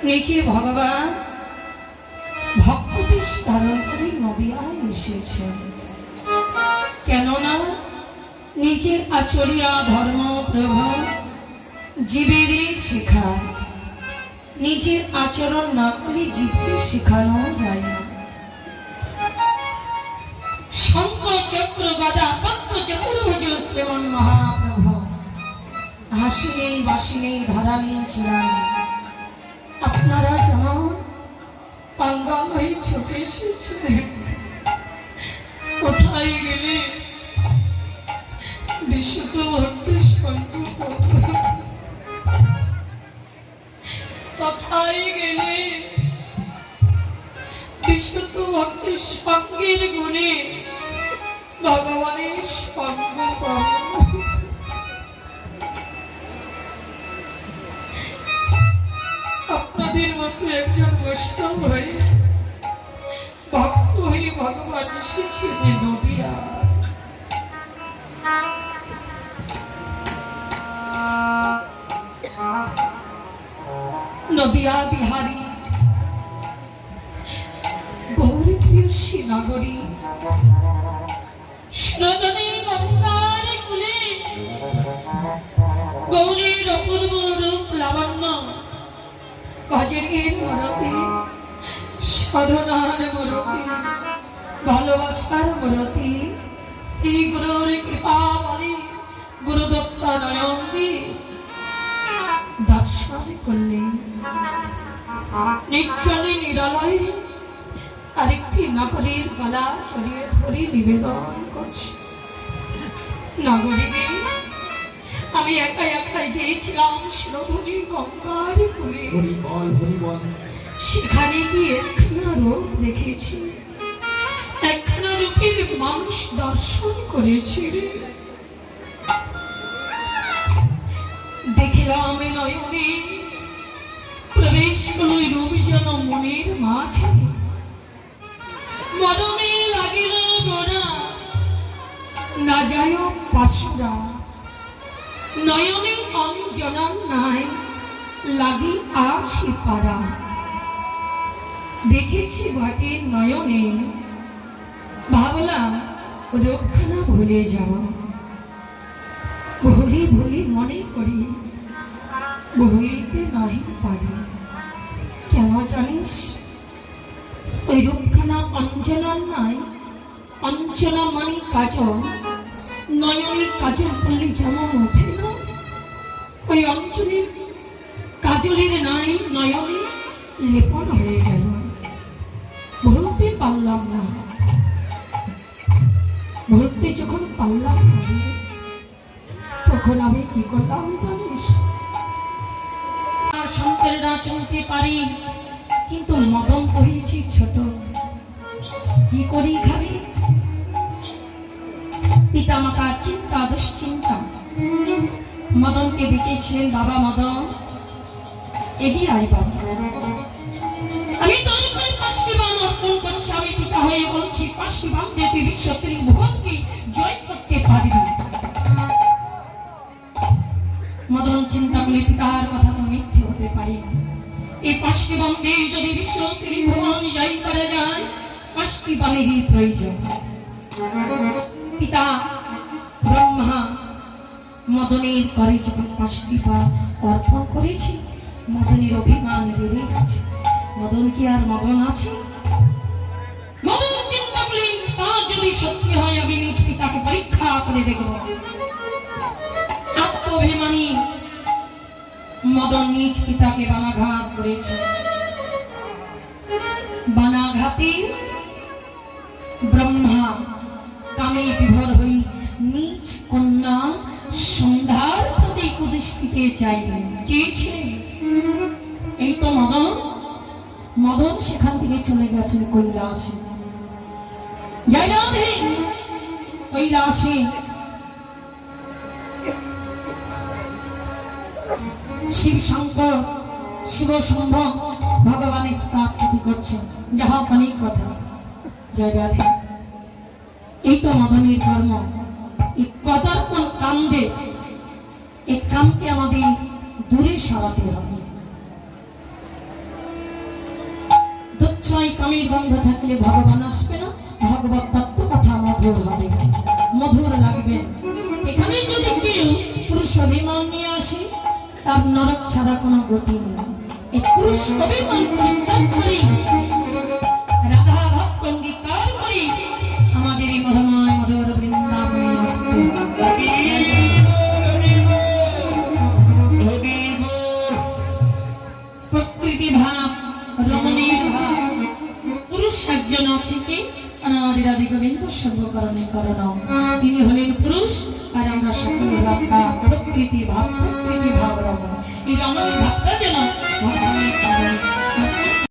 নিচে ভগবান ভক্তবেশ ধারণ করে নদিয়ায় এসেছেন। কেননা নিজের আচরিয়া ধর্ম প্রভাব জীবেরই শেখা, নিজের আচরণ না করে জীবকে শেখানো যায় না। শঙ্খ চক্র গদা পদ্ম চতুর্ভুজ শ্রীমন মহাপ্রভু হাসি নেই বাসি নেই ধরা নেই চিরা নেই। আপনারা যেমন পাঙ্গাল হয়ে ছুটে এসেছিলেন, কোথায় গেলে বিশুদ্ধ ভক্তের সঙ্গ, কোথায় গেলে বিশুদ্ধ ভক্তের সঙ্গের গুণে ভগবানের সঙ্গ পাব। আপনাদের মতো একজন বৈষ্ণব হয়ে ভক্ত হয়ে ভগবান এসেছে যে নদিয়া। নদিয়া বিহারী গৌরী প্রিয়সী নগরী স্নদনে গঙ্গার কুলে গৌরীর অপূর্ব রূপ লাবণ্য কাজের মূরতি সাধনার মূরতি ভালোবাসার মূরতি শ্রী গুরুর কৃপা বলে গুরুদত্ত নয়নবী দর্শন করলেন। নির্জনে নিরালয়ে আরেকটি নগরীর গলা চড়িয়ে ধরে নিবেদন করছে। নগরীকে আমি একাই একাই গিয়েছিলাম সুরধুরি গঙ্গার কুলে। সেখানে গিয়ে একখানা রূপ দেখেছি, একখানা রূপের মানুষ দর্শন করেছি। দেখিলাম নয়নে প্রবেশ করল রূপ যেন মনের মাঝে। মরমে লাগিল গোড়া না যায় পাশুরা, নয়নে অঞ্জনা নাই লাগি আসি পারা। দেখেছি বটে নয়নে, ভাবলাম রূপখানা ভুলে যাওয়া। ভুলি ভুলি মনে করি ভুলিতে নাহি পারি। কেন জানিস? ওই রূপখানা অঞ্জনা নাই। অঞ্জনা মানে কাজল, নয়নে কাজল পড়লে যেমন ওঠে না, ওই অঞ্জনের কাজলের নাই নয়নে লেপন হয়ে গেল। ভুলতে পারলাম না। ভুলতে যখন পারলাম না, তখন আমি কি করলাম জানিস? সন্তানেরা চলতে পারি, কিন্তু মদন তো হয়েছি ছোট, কি করি খাবি? পিতা মাতার চিন্তা দুশ্চিন্তা। মদনকে ডেকেছিলেন, বাবা মদন এগিয়ে আয় বাবা, আমি তোর করে 5টি বাণ অর্পণ করছি। আমি পিতা হয়ে বলছি 5টি বাণ দিয়ে তুই বিশ্ব ত্রিভুবনকে জয় করতে পারবি। মদন চিন্তা করলে পিতার কথা তো মিথ্যে হতে পারে না। এই 5টি বাণ দিয়ে যদি বিশ্ব ত্রিভুবন জয় করা যায়, 5টি বাণেরই প্রয়োজন। পিতা ব্রহ্মা মদনের করে যখন 5টি বাণ অর্পণ করেছি, মদনের অভিমান বেড়ে গেছে। মদন কি আর মদন আছে? মদন চিন্তা করলেন, তা যদি সত্যি হয় আমি নিজ পিতাকে পরীক্ষা করে দেখব। আত্মঅভিমানী মদন নিজ পিতাকে বানাঘাত করেছে। বানাঘাতে ব্রহ্মা কামে বিভোর হই নিজ কন্যা সন্ধ্যার প্রতি কুদৃষ্টিতে চাইলেন, চেয়েছিলেন। এই তো মদন। মদন সেখান থেকে চলে গেছেন কৈলাসে। জয় রাধে। কৈলাসে শিব শঙ্কর শিব শম্ভ ভগবানের স্থাপতি করছেন। যাহা অনেক কথা। জয় রাধে। এই তো মদনের কর্ম। এই কদর্পণ কামদে, এই কামকে আমাদের দূরে সরাতে হবে। দুচ্ছাই কামির বন্ধ থাকলে ভগবান আসবে না, ভগবত তত্ত্ব কথা মধুর হবে, মধুর লাগবে। এখানে যদি কেউ পুরুষ অভিমান নিয়ে আসে, তার নরক ছাড়া কোনো গতি নেই। এই পুরুষ অভিমান পরিত্যাগ করি, রাধা ভক্ত অঙ্গীকার করি, আমাদের এই মধুময় মধুর বৃন্দাবনে আসতে হবে। প্রকৃতি ভাব, রমণীর ভাব, পুরুষ একজন আছে কি আমাদের আদি গোবিন্দ সর্বকরণে করণ, তিনি হলেন পুরুষ, আর আমরা সকল ভাবটা প্রকৃতি ভাব, প্রকৃতি ভাব রমণ। এই রমণী ভাবটা যেন